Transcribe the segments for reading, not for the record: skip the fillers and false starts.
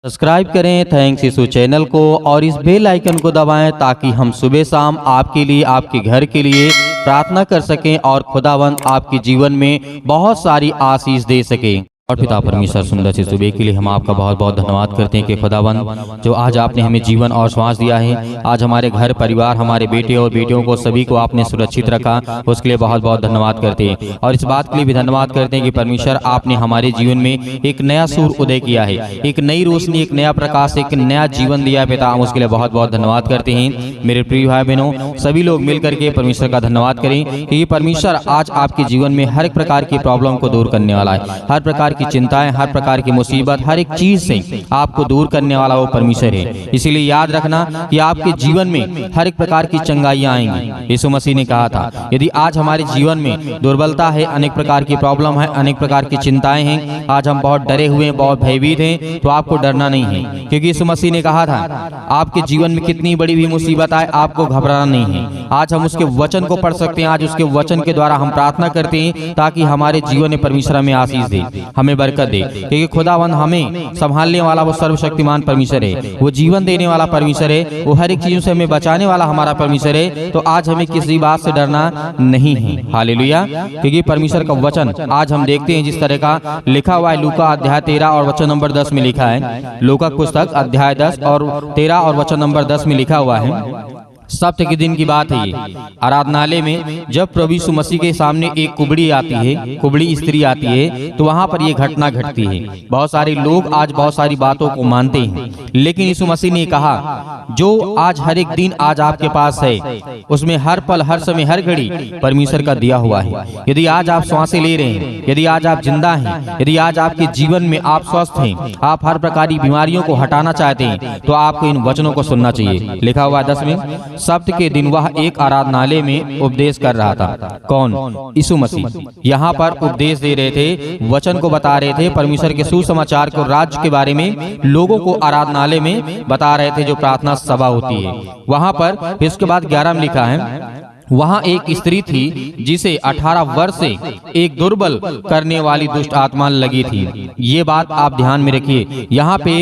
Subscribe करें thanks यीशु channel को और इस बेल आइकन को दबाएं ताकि हम सुबह शाम आपके लिए आपके घर के लिए प्रार्थना कर सकें और खुदावंद आपके जीवन में बहुत सारी आशीष दे सके। और पिता परमेश्वर सुंदर से सुबह के लिए हम आपका बहुत बहुत धन्यवाद करते हैं कि खुदावंद जो आज आपने हमें जीवन और श्वास दिया है, आज हमारे घर परिवार हमारे बेटे और बेटियों को सभी को आपने सुरक्षित रखा, उसके लिए बहुत बहुत धन्यवाद करते हैं। और इस बात के लिए भी धन्यवाद करते हैं कि परमेश्वर आपने हमारे जीवन में एक नया सूर उदय किया है, एक नई रोशनी, एक नया प्रकाश, एक नया जीवन दिया है। पिता हम उसके लिए बहुत बहुत धन्यवाद करते हैं। मेरे प्रिय भाई बहनों, सभी लोग मिल करके परमेश्वर का धन्यवाद करें कि परमेश्वर आज आपके जीवन में हर एक प्रकार की प्रॉब्लम को दूर करने वाला है, हर प्रकार की चिंताएं, हर प्रकार की मुसीबत, हर एक चीज से आपको दूर करने वाला वो परमेश्वर है। इसीलिए याद रखना कि आपके जीवन में हर एक प्रकार की चंगाइयां आएंगी। यीशु मसीह ने कहा था यदि आज हमारे जीवन में दुर्बलता है, अनेक प्रकार की प्रॉब्लम है, अनेक प्रकार की चिंताएं हैं, आज हम बहुत डरे हुए हैं, बहुत भयभीत हैं, तो आपको डरना नहीं है, क्योंकि यीशु मसीह ने कहा था आपके जीवन में कितनी बड़ी भी मुसीबत आए आपको घबराना नहीं है। आज हम उसके वचन को पढ़ सकते हैं, आज उसके वचन के द्वारा हम प्रार्थना करते हैं ताकि हमारे जीवन में परमेश्वर हमें आशीष दे, हमें बरकत दे, क्योंकि खुदावंद हमें संभालने वाला वो सर्वशक्तिमान परमेश्वर है, वो जीवन देने वाला परमेश्वर है, वो हर एक चीजों से हमें बचाने वाला हमारा परमेश्वर है। तो आज हमें किसी बात से डरना नहीं है। हालेलुया। क्योंकि परमेश्वर का वचन आज हम देखते हैं जिस तरह का लिखा हुआ है, लूका अध्याय 13 और वचन नंबर 10 में लिखा है। लूका पुस्तक अध्याय 10 और 13 और वचन नंबर 10 में लिखा हुआ है, सप्ताह के दिन की बात है ये। आराधनालय में जब प्रभु यीशु मसीह के सामने एक कुबड़ी आती है, कुबड़ी स्त्री आती है, तो वहां पर ये घटना घटती है। बहुत सारे लोग आज बहुत सारी बातों को मानते हैं, लेकिन यीशु मसीह ने कहा जो आज हर एक दिन आज आपके पास है उसमें हर पल, हर समय, हर घड़ी परमेश्वर का दिया हुआ है। यदि आज आप सांसें ले रहे हैं, यदि आज आप जिंदा हैं, यदि आज आपके जीवन में आप स्वस्थ हैं, आप हर प्रकार की बीमारियों को हटाना चाहते हैं, तो आपको इन वचनों को सुनना चाहिए। लिखा हुआ 10 में, सप्ताह के दिन वह एक आराधनालय में उपदेश कर रहा था। कौन? यीशु मसीह यहाँ पर उपदेश दे रहे थे, वचन को बता रहे थे, परमेश्वर के सुसमाचार को, राज्य के बारे में लोगों को आराधनालय में बता रहे थे, जो प्रार्थना सभा होती है वहां पर। इसके बाद 11 में लिखा है, वहां एक स्त्री थी जिसे 18 वर्ष से एक दुर्बल करने वाली दुष्ट आत्मा लगी थी। ये बात आप ध्यान में रखिए। यहाँ पे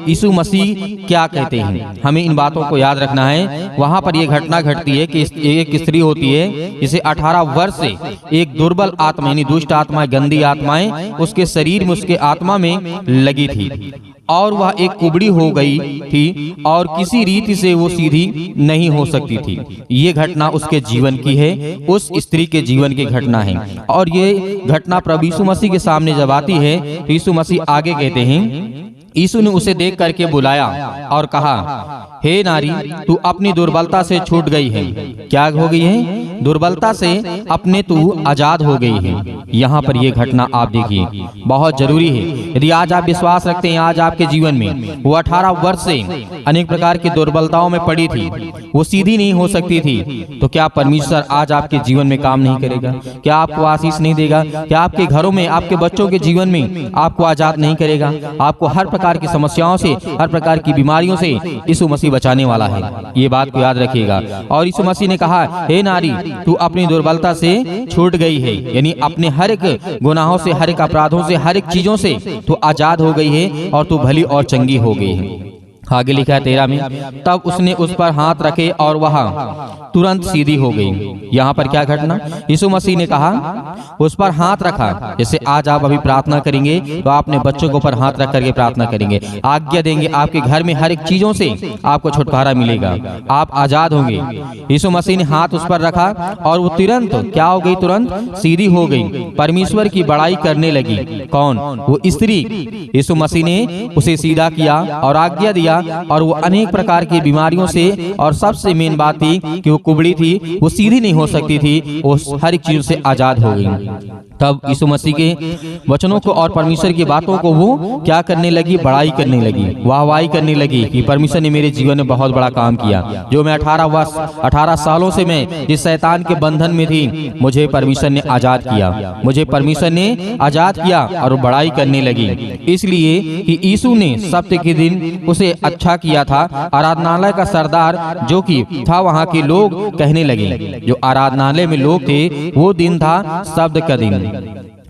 यीशु मसीह क्या कहते हैं, हमें इन बातों को याद रखना है। वहां पर ये घटना घटती है कि एक स्त्री होती है जिसे 18 वर्ष से एक दुर्बल आत्मा यानी दुष्ट आत्मा, गंदी आत्माएं उसके शरीर में, उसके आत्मा में लगी थी, और वह एक कुबड़ी हो गई थी और किसी रीति से वो सीधी नहीं हो सकती थी। ये घटना उसके जीवन की है, उस स्त्री के जीवन की घटना है। और ये घटना प्रभु यीशु मसीह के सामने जब आती है तो यीशु मसीह आगे कहते हैं, यीशु ने उसे देख करके बुलाया और कहा, हे नारी, तू अपनी दुर्बलता से छूट गई है। क्या हो गई है? दुर्बलता से अपने तू आजाद हो गई है। यहाँ पर यह घटना आप देखिए, बहुत जरूरी है। यदि आज आप विश्वास रखते हैं, आज आपके जीवन में वो 18 वर्ष से अनेक प्रकार की दुर्बलताओं में पड़ी थी, वो सीधी नहीं हो सकती थी, तो क्या परमेश्वर आज आपके जीवन में काम नहीं करेगा? क्या आपको आशीष नहीं देगा? क्या आपके घरों में, आपके बच्चों के जीवन में आपको आजाद नहीं करेगा? आपको हर प्रकार की समस्याओं से, हर प्रकार की बीमारियों से यीशु मसीह बचाने वाला है। ये बात को याद रखिएगा। और यीशु मसीह ने कहा, हे नारी, तू अपनी दुर्बलता से छूट गई है, यानी अपने हर एक गुनाहों से, हर एक अपराधों से, हर एक चीजों से तू आजाद हो गई है और तू भली और चंगी हो गई है। आगे लिखा है 13 में, तब उसने उस पर हाथ रखे और वह तुरंत सीधी हो गई। यहाँ पर क्या घटना? यीशु मसीह ने कहा उस पर हाथ रखा। जैसे आज आप अभी प्रार्थना करेंगे तो आपने बच्चों के ऊपर हाथ रख करके प्रार्थना करेंगे, आज्ञा देंगे, आपके घर में हर एक चीजों से आपको छुटकारा मिलेगा, आप आजाद होंगे। यीशु मसीह ने हाथ उस पर रखा और वो तुरंत क्या हो गई? तुरंत सीधी हो गई, परमेश्वर की बड़ाई करने लगी। कौन? वो स्त्री। यीशु मसीह ने उसे सीधा किया और आज्ञा दिया, और वो अनेक प्रकार की बीमारियों से, और सबसे मेन बात थी कि वो कुबड़ी थी, वो सीधी नहीं हो सकती थी, वो हर एक चीज से आजाद हो गई। तब यीशु मसीह के वचनों को और परमेश्वर की बातों को वो क्या करने लगी? बड़ाई करने लगी, वाहवाही करने लगी कि परमेश्वर ने मेरे जीवन में बहुत बड़ा काम किया। जो मैं 18 सालों से मैं जिस शैतान के बंधन में थी, मुझे परमेश्वर ने आजाद किया, मुझे परमेश्वर ने आजाद किया, और बड़ाई करने लगी। इसलिए कि यीशु ने सप्ताह के दिन उसे अच्छा किया था। आराधनालय का सरदार जो कि था, वहाँ के लोग कहने लगे, जो आराधनालय में लोग थे, वो दिन था शब्द का दिन।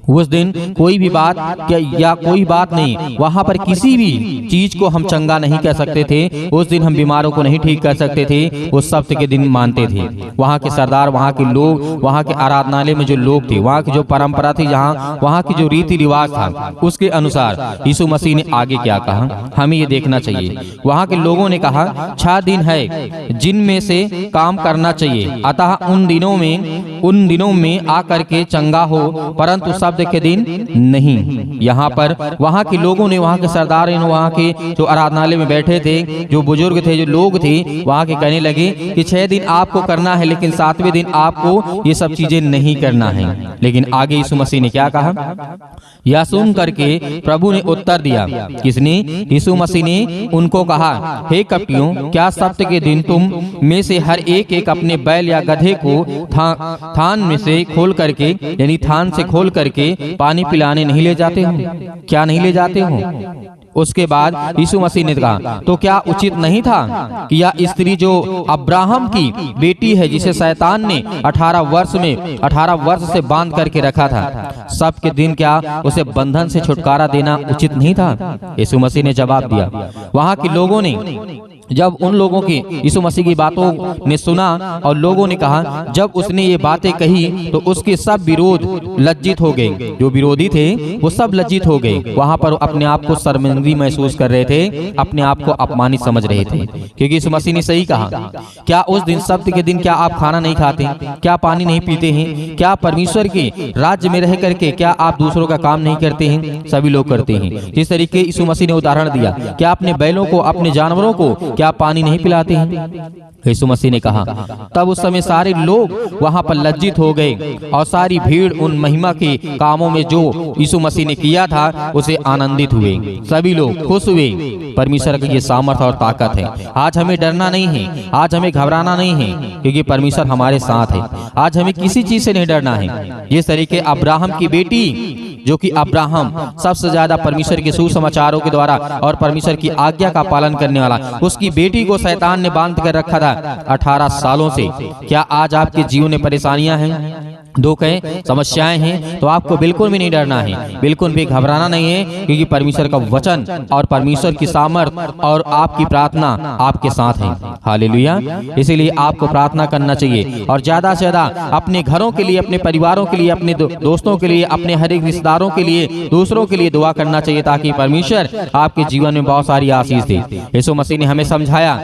उस दिन कोई भी बात या कोई बात नहीं, वहाँ पर किसी भी चीज को हम चंगा नहीं कह सकते थे। उस दिन हम बीमारों को नहीं ठीक कर सकते थे। वो सप्त के दिन मानते थे। वहाँ के सरदार, वहाँ के लोग, वहाँ के आराधनालय में जो लोग थे, वहाँ की जो परंपरा थी, जहाँ वहाँ की जो रीति रिवाज था, उसके अनुसार यीशु मसीह ने आगे क्या कहा, हमें ये देखना चाहिए। वहाँ के लोगों ने कहा 6 दिन है जिनमें से काम करना चाहिए, अतः उन दिनों में आकर के चंगा हो, परंतु शब्द के दिन नहीं। यहाँ पर वहाँ के लोगों ने, वहाँ के सरदार ने, वहाँ के जो आराधनालय में बैठे थे, जो बुजुर्ग थे, जो लोग थे, वहाँ के कहने लगे कि 6 दिन आपको करना है, लेकिन 7वें दिन आपको ये सब चीजें नहीं करना है। लेकिन आगे यीशु मसीह ने क्या कहा, यह सुन करके प्रभु ने उत्तर दिया। किसने? यीशु मसीह ने उनको कहा, हे कपटियों, क्या सप्त के दिन तुम में से हर एक अपने बैल या गधे को थान में से खोल करके, यानी थान से खोल करके पानी पिलाने नहीं ले जाते हो? क्या नहीं ले जाते हो? उसके बाद यीशु मसीह ने कहा, तो क्या उचित नहीं था कि यह स्त्री जो अब्राहम की बेटी है, जिसे शैतान ने 18 वर्ष से बांध करके रखा था, सब के दिन क्या उसे बंधन से छुटकारा देना उचित नहीं था? यीशु मसीह ने जवाब दिया। वहाँ के लोगों ने जब उन लोगों की यीशु मसीह की बातों ने सुना और लोगों ने कहा, जब उसने ये बातें कही तो उसके सब विरोध लज्जित हो गए। जो विरोधी थे वो सब लज्जित हो गए। वहां पर अपने आप को शर्मिंदगी महसूस कर रहे थे, अपने आप को अपमानित समझ रहे थे, क्योंकि यीशु मसीह ने सही कहा। क्या उस दिन सब्त के दिन क्या आप खाना नहीं खाते? क्या पानी नहीं पीते हैं? क्या परमेश्वर के राज्य में रह करके क्या आप दूसरों का काम नहीं करते हैं? सभी लोग करते हैं। जिस तरीके यीशु मसीह ने उदाहरण दिया, क्या अपने बैलों को, अपने जानवरों को क्या पानी नहीं पिलाते हैं? यीशु मसीह ने कहा। तब उस समय सारे लोग वहां पर लज्जित हो गए और सारी भीड़ उन महिमा के कामों में जो यीशु मसीह ने किया था उसे आनंदित हुए। सभी लोग खुश हुए। परमेश्वर की ये सामर्थ्य और ताकत है। आज हमें डरना नहीं है, आज हमें घबराना नहीं है, क्योंकि परमेश्वर हमारे साथ है। आज हमें किसी चीज से नहीं डरना है। जिस तरीके अब्राहम की बेटी, जो कि अब्राहम सबसे ज्यादा परमेश्वर के सुसमाचारों के द्वारा और परमेश्वर की आज्ञा का पालन करने वाला, उसकी बेटी को शैतान ने बांध कर रखा था 18 सालों से। क्या आज आपके जीवन में परेशानियां हैं, दुख है, समस्याएं हैं, तो आपको बिल्कुल भी नहीं डरना है, बिल्कुल भी घबराना नहीं है, क्योंकि परमेश्वर का वचन और परमेश्वर की सामर्थ और आपकी प्रार्थना आपके साथ है। हालेलुया। इसीलिए आपको प्रार्थना करना चाहिए और ज्यादा से ज्यादा अपने घरों के लिए, अपने परिवारों के लिए, अपने दोस्तों के लिए, अपने हर एक रिश्तेदारों के लिए, दूसरों के लिए दुआ करना चाहिए, ताकि परमेश्वर आपके जीवन में बहुत सारी आशीष दे। यीशु मसीह ने हमें समझाया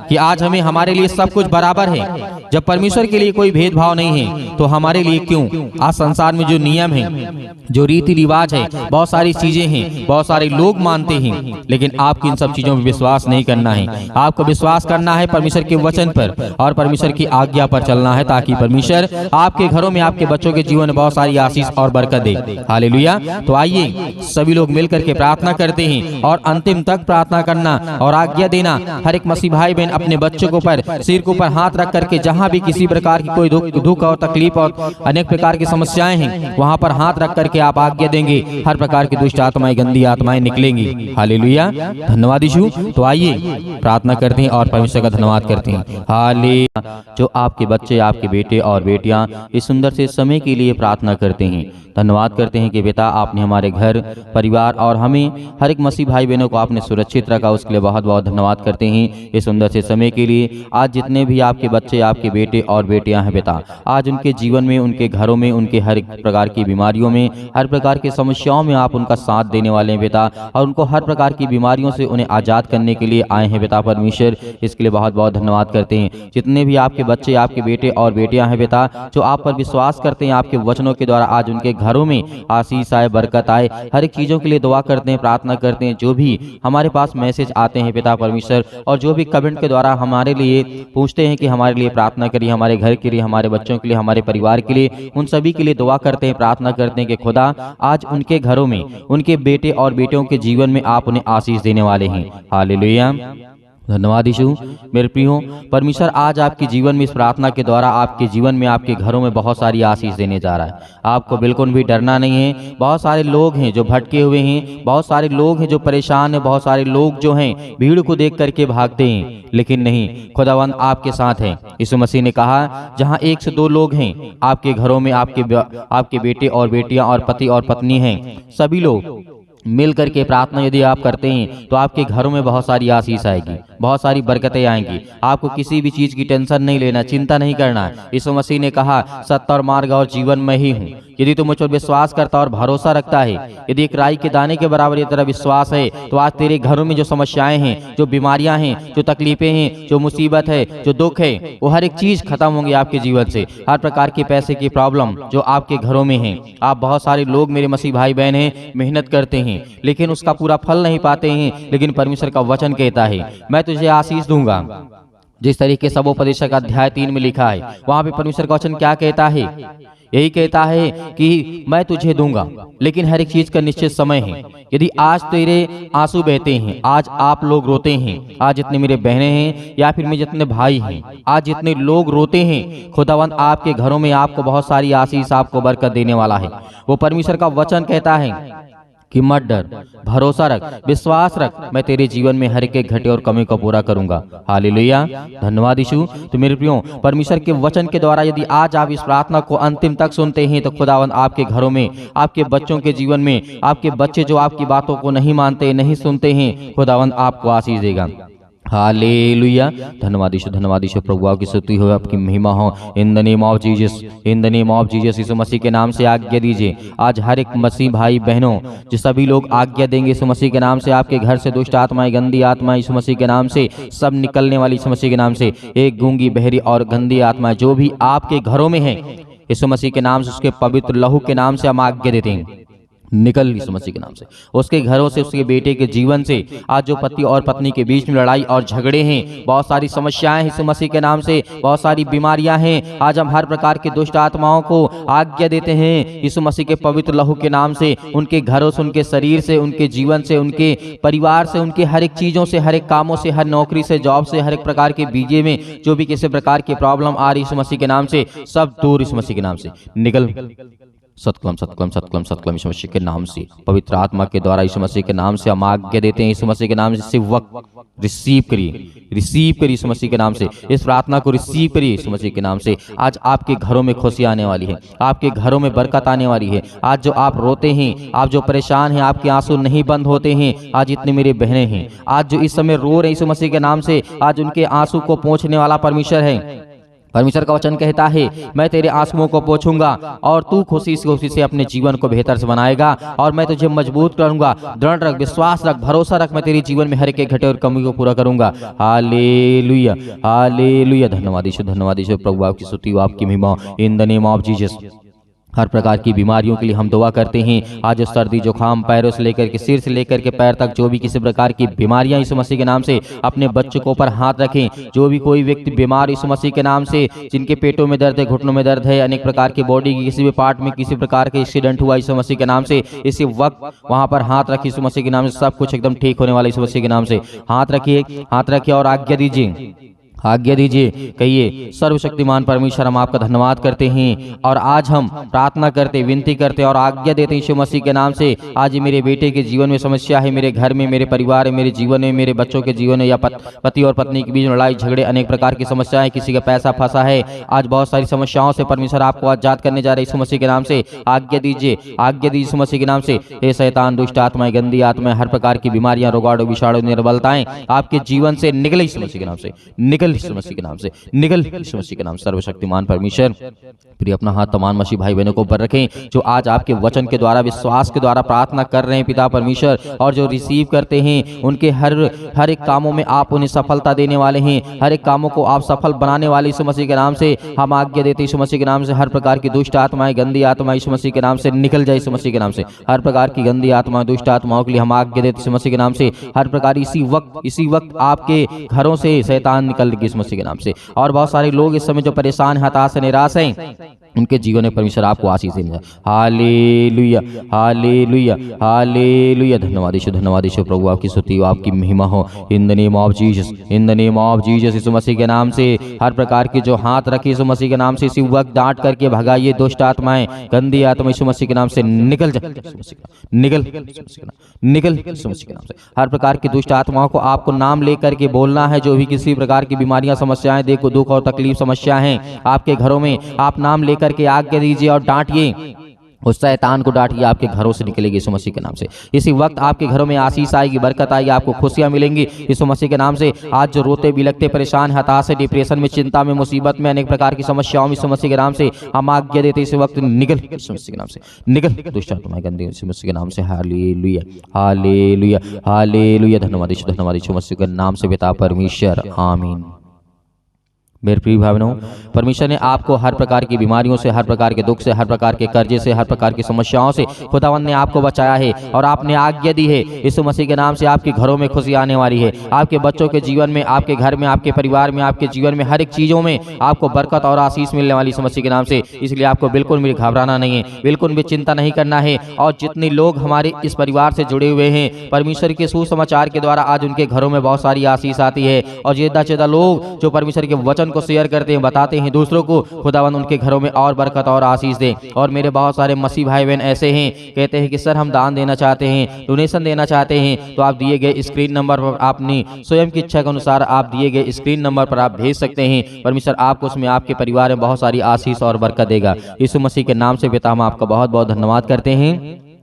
कि आज हमें, हमारे लिए सब कुछ बराबर है। जब परमेश्वर के लिए कोई भेदभाव नहीं है तो हमारे लिए क्यों? आज संसार में जो नियम है, जो रीति रिवाज है, बहुत सारी चीजें हैं, बहुत सारे लोग मानते हैं, लेकिन आपको इन सब चीजों पर विश्वास नहीं करना है। आपको विश्वास करना है परमेश्वर के वचन पर और परमेश्वर की आज्ञा पर चलना है, ताकि परमेश्वर आपके घरों में, आपके बच्चों के जीवन में बहुत सारी आशीष और बरकत दे। हालेलुया। तो आइए सभी लोग मिलकर के प्रार्थना करते हैं और अंतिम तक प्रार्थना करना और आज्ञा देना। हर एक मसीह भाई बहन अपने बच्चों के ऊपर, सिर के ऊपर हाथ रख करके, जहाँ भी किसी प्रकार की कोई दुख और तकलीफ और अनेक प्रकार की समस्याएं हैं, वहां पर हाथ रख करके आप आज्ञा देंगे, हर प्रकार की दुष्ट आत्माएं, गंदी आत्माएं निकलेंगी। हालेलुया। धन्यवाद यीशु। तो आइए प्रार्थना करते हैं और परमेश्वर का धन्यवाद करते हैं। हालेलुया। जो आपके बच्चे, आपके बेटे और बेटियां इस सुंदर से समय के लिए प्रार्थना करते हैं, धन्यवाद करते हैं कि बेटा आपने हमारे घर, परिवार और हमें, हर एक मसीह भाई बहनों को आपने सुरक्षित रखा। उसके लिए बहुत बहुत धन्यवाद करते हैं इस सुंदर से समय के लिए। आज जितने भी आपके बच्चे, आपके बेटे और बेटियां हैं बेटा, आज उनके जीवन में, उनके घरों में, उनके हर एक प्रकार की बीमारियों में, हर प्रकार की समस्याओं में आप उनका साथ देने वाले हैं बेटा, और उनको हर प्रकार की बीमारियों से उन्हें आज़ाद करने के लिए आए हैं बेटा परमेश्वर। इसके लिए बहुत बहुत धन्यवाद करते हैं। जितने भी आपके बच्चे, आपके बेटे और बेटियां हैं बेटा, जो आप पर विश्वास करते हैं, आपके वचनों के द्वारा आज उनके घरों में आशीष आए, बरकत आए, हर एक चीजों के लिए दुआ करते हैं, प्रार्थना करते हैं। जो भी हमारे पास मैसेज आते हैं पिता परमेश्वर, और जो भी कमेंट के द्वारा हमारे लिए पूछते हैं कि हमारे लिए प्रार्थना करिए, हमारे घर के लिए, हमारे बच्चों के लिए, हमारे परिवार के लिए, उन सभी के लिए दुआ करते हैं, प्रार्थना करते हैं कि खुदा आज उनके घरों में, उनके बेटे और बेटियों के जीवन में आप उन्हें आशीष देने वाले हैं। हालेलुया। धन्यवाद यीशु। मेरे प्रियो, परमेश्वर आज आपके जीवन में इस प्रार्थना के द्वारा आपके जीवन में, आपके घरों में बहुत सारी आशीष देने जा रहा है। आपको बिल्कुल भी डरना नहीं है। बहुत सारे लोग हैं जो भटके हुए हैं, बहुत सारे लोग हैं जो परेशान हैं, बहुत सारे लोग जो हैं भीड़ को देख करके भागते हैं, लेकिन नहीं, खुदावंद आपके साथ है। यीशु मसीह ने कहा, जहाँ 1 से 2 लोग हैं आपके घरों में, आपके बेटे और बेटियां और पति और पत्नी हैं, सभी लोग मिल करके प्रार्थना यदि आप करते हैं तो आपके घरों में बहुत सारी आशीष आएगी, बहुत सारी बरकतें आएंगी। आपको किसी भी चीज की टेंशन नहीं लेना, चिंता नहीं करना। यीशु मसीह ने कहा, सत्य और मार्ग और जीवन में ही हूँ। यदि तू मुझ पर विश्वास करता और भरोसा रखता है, यदि एक राई के दाने के बराबर ये तेरा विश्वास है, तो आज तेरे घरों में जो समस्याएं हैं, जो बीमारियां हैं, जो तकलीफें हैं, जो मुसीबत है, जो दुख है, वो हर एक चीज खत्म होंगी आपके जीवन से। हर प्रकार के पैसे की प्रॉब्लम जो आपके घरों में है, आप बहुत सारे लोग मेरे मसीह भाई बहन हैं, मेहनत करते हैं लेकिन उसका पूरा फल नहीं पाते हैं, लेकिन परमेश्वर का वचन कहता है, मैं तुझे आशीष दूंगा। जिस तरीके से उपदेशक अध्याय 3 में लिखा है, वहां पे परमेश्वर का वचन क्या कहता है? यही कहता है कि मैं तुझे दूंगा, लेकिन हर एक चीज का निश्चित समय है। यदि आज तेरे आंसू बहते हैं, आज आप लोग रोते हैं, आज जितने मेरे बहनें हैं या फिर मेरे जितने भाई हैं, आज जितने लोग रोते हैं, खुदावंद आपके घरों में आपको बहुत सारी आशीष, आपको बरकत देने वाला है। वो परमेश्वर का वचन कहता है कि मत डर, भरोसा रख, विश्वास रख, मैं तेरे जीवन में हर एक घटे और कमी को पूरा करूंगा। हालेलुया, धन्यवाद यीशु। तो मेरे प्रियो, परमेश्वर के वचन के द्वारा यदि आज आप इस प्रार्थना को अंतिम तक सुनते हैं तो खुदावंद आपके घरों में, आपके बच्चों के जीवन में, आपके बच्चे जो आपकी बातों को नहीं मानते, नहीं सुनते हैं, खुदावंद आपको आशीष देगा। हालेलुया, धन्यवाद यीशु। प्रभु आपकी स्तुति हो, आपकी महिमा हो। In the name of Jesus, in the name of Jesus, यीशु मसीह के नाम से आज्ञा दीजिए। आज हर एक मसीह भाई बहनों, जो सभी लोग आज्ञा देंगे यीशु मसीह के नाम से, आपके घर से दुष्ट आत्माएं, गंदी आत्माएं यीशु मसीह के नाम से सब निकलने वाली यीशु मसीह के नाम से। एक गूंगी, बहरी और गंदी आत्माएं जो भी आपके घरों में है, यीशु मसीह के नाम से, उसके पवित्र लहू के नाम से हम आज्ञा देते हैं, निकल यीशु मसीह के नाम से, उसके घरों से, उसके बेटे के जीवन से। आज जो पति और पत्नी के बीच में लड़ाई और झगड़े हैं, बहुत सारी समस्याएं यीशु मसीह के नाम से, बहुत सारी बीमारियां हैं, आज हम हर प्रकार की दुष्ट आत्माओं को आज्ञा देते हैं यीशु मसीह के पवित्र लहू के नाम से। उनके घरों से, उनके शरीर से, उनके जीवन से, उनके परिवार से, उनके हर एक चीजों से, हर एक कामों से, हर नौकरी से, जॉब से, हर एक प्रकार के बीजे में जो भी किसी प्रकार की प्रॉब्लम आ रही यीशु मसीह के नाम से, सब दूर यीशु मसीह के नाम से निकल। सतकलम सतकलम सतकलम सतकलम यीशु मसीह के नाम से, पवित्र आत्मा के द्वारा यीशु मसीह के नाम से हम आज्ञा देते हैं यीशु मसीह के नाम से। सेवक रिसीव करिए, रिसीव करिए यीशु मसीह के नाम से, इस प्रार्थना को रिसीव करिए यीशु मसीह के नाम से। आज आपके घरों में खुशी आने वाली है, आपके घरों में बरकत आने वाली है। आज जो आप रोते हैं, आप जो परेशान हैं, आपके आंसू नहीं बंद होते हैं। आज इतने मेरे बहनें हैं, आज जो इस समय रो रहे यीशु मसीह के नाम से, आज उनके आंसू को पोंछने वाला परमेश्वर है। परमेश्वर का वचन कहता है, मैं तेरे आंसुओं को पोंछूंगा और तू खुशी से अपने जीवन को बेहतर से बनाएगा, और मैं तुझे मजबूत करूंगा। दृढ़ रख, विश्वास रख, भरोसा रख, मैं तेरे जीवन में हर एक घटे और कमी को पूरा करूंगा। हालेलुया, हालेलुया, धन्यवाद यीशु। प्रभु आपकी स्तुति, आपकी महिमा। In the name of Jesus, हर प्रकार की बीमारियों के लिए हम दुआ करते हैं। आज सर्दी जुकाम, पैरों से लेकर के सिर से लेकर के पैर तक जो भी किसी प्रकार की बीमारियां यीशु मसीह के नाम से, अपने बच्चों को ऊपर हाथ रखें। जो भी कोई व्यक्ति बीमार यीशु मसीह के नाम से, जिनके पेटों में दर्द है, घुटनों में दर्द है, अनेक प्रकार की बॉडी की किसी भी पार्ट में किसी प्रकार के एक्सीडेंट हुआ यीशु मसीह के नाम से, इसी वक्त वहां पर हाथ रखिए यीशु मसीह के नाम से। सब कुछ एकदम ठीक होने वाला यीशु मसीह के नाम से। हाथ रखिए, हाथ रखिए और आज्ञा दीजिए, आज्ञा दीजिए। कहिए, सर्वशक्तिमान परमेश्वर, हम आपका धन्यवाद करते हैं और आज हम प्रार्थना करते, विनती करते और आज्ञा देते हैं यीशु मसीह के नाम से। आज मेरे बेटे के जीवन में समस्या है, मेरे घर में, मेरे परिवार में, मेरे जीवन में, मेरे बच्चों के जीवन में, या पति और पत्नी के बीच लड़ाई झगड़े, अनेक प्रकार की समस्याएं, किसी का पैसा फंसा है, आज बहुत सारी समस्याओं से परमेश्वर आपको आजाद करने जा रहे यीशु मसीह के नाम से। आज्ञा दीजिए, आज्ञा दीजिए यीशु मसीह के नाम से। हे शैतान, दुष्ट आत्माएं, गंदी आत्माएं, हर प्रकार की बीमारियां, रोगाणु, विषाणु, निर्बलताएं आपके जीवन से निकले यीशु मसीह के नाम से, निकल यीशु मसीह के नाम से, निकल यीशु मसीह के नाम। सर्वशक्तिमान परमेश्वर, प्रिय अपना हाथ तमाम मसीह भाई बहनों को ऊपर रखें जो आज आपके वचन के द्वारा, विश्वास के द्वारा प्रार्थना कर रहे हैं पिता परमेश्वर, और जो रिसीव करते हैं उनके हर एक कामों में आप उन्हें सफलता देने वाले हैं। हर एक कामों को आप सफल बनाने वाले यीशु मसीह के नाम से हम आज्ञा देते हैं यीशु मसीह के नाम से। हर प्रकार की दुष्ट आत्माएं, गंदी आत्माएं यीशु मसीह के नाम से निकल जाए यीशु मसीह के नाम से। हर प्रकार की गंदी आत्माएं, दुष्ट आत्माओं के लिए हम आज्ञा देते यीशु मसीह के नाम से। हर प्रकार इसी वक्त आपके घरों से शैतान निकल गए यीशु मसीह के नाम से। और बहुत सारे लोग इस समय जो परेशान, हताश, निराश हैं, उनके जीवन में परमेश्वर आपको आशीष देना। Hallelujah, hallelujah, hallelujah. धन्यवाद यीशु प्रभु, आपकी स्तुति हो, आपकी महिमा हो। In the name of Jesus, in the name of Jesus, यीशु मसीह के नाम से हर प्रकार की जो हाथ रखी यीशु मसीह के नाम से इसी वक्त डांट करके भगाइए दुष्ट आत्माएं, गंदी आत्मा यीशु मसीह के नाम से निकल जा, निकल निकल यीशु मसीह के नाम से। हर प्रकार की दुष्ट आत्माओं को आपको नाम लेकर के बोलना है। जो भी किसी प्रकार की बीमारियां, समस्याएं, देखो दुख और तकलीफ, समस्या हैं आपके घरों में, आप नाम लेकर के आज्ञा दीजिए और डांटिए, उस शैतान को डांटिए, आपके घरों से निकलेगी यीशु मसीह के नाम से। इसी वक्त आपके घरों में आशीष आएगी, बरकत आएगी, आपको खुशियां मिलेंगी यीशु मसीह के नाम से। आज जो रोते बिलखते, परेशान, हताश, डिप्रेशन में, चिंता में, मुसीबत में, अनेक प्रकार की समस्याओं में यीशु मसीह के नाम से हम आज्ञा देते इस वक्त निकल यीशु मसीह के नाम से, निकल दुष्ट आत्माएं गंदी यीशु मसीह के नाम से। Hallelujah, hallelujah, hallelujah. धन्यवाद यीशु मसीह के नाम से पिता परमेश्वर, आमीन। मेरे प्रिय भाइयों, परमेश्वर ने आपको हर प्रकार की बीमारियों से, हर प्रकार के दुख से, हर प्रकार के कर्जे से, हर प्रकार की समस्याओं से खुदावंद ने आपको बचाया है और आपने आज्ञा दी है यीशु मसीह के नाम से। आपके घरों में खुशी आने वाली है, आपके बच्चों के जीवन में, आपके घर में, आपके परिवार में, आपके जीवन में, हर एक चीज़ों में आपको बरकत और आशीष मिलने वाली यीशु मसीह के नाम से। इसलिए आपको बिल्कुल भी घबराना नहीं है, बिल्कुल भी चिंता नहीं करना है। और जितने लोग हमारे इस परिवार से जुड़े हुए हैं, परमेश्वर के सुसमाचार के द्वारा आज उनके घरों में बहुत सारी आशीष आती है। और ज़्यादा से ज़्यादा लोग जो परमेश्वर के वचन को शेयर करते हैं, बताते हैं दूसरों को, खुदावंद उनके घरों में और बरकत और आशीष दे। और मेरे बहुत सारे मसीह भाई बहन ऐसे हैं, कहते हैं कि सर हम दान देना चाहते हैं, डोनेशन देना चाहते हैं, तो आप दिए गए स्क्रीन नंबर पर अपनी स्वयं की इच्छा के अनुसार आप दिए गए स्क्रीन नंबर पर आप भेज सकते हैं। परमेश्वर आपको उसमें, आपके परिवार में बहुत सारी आशीष और बरकत देगा यीशु मसीह के नाम से। पिता हम आपका बहुत बहुत धन्यवाद करते हैं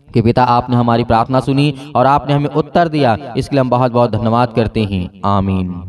कि पिता आपने हमारी प्रार्थना सुनी और आपने हमें उत्तर दिया, इसके लिए हम बहुत बहुत धन्यवाद करते हैं। आमीन।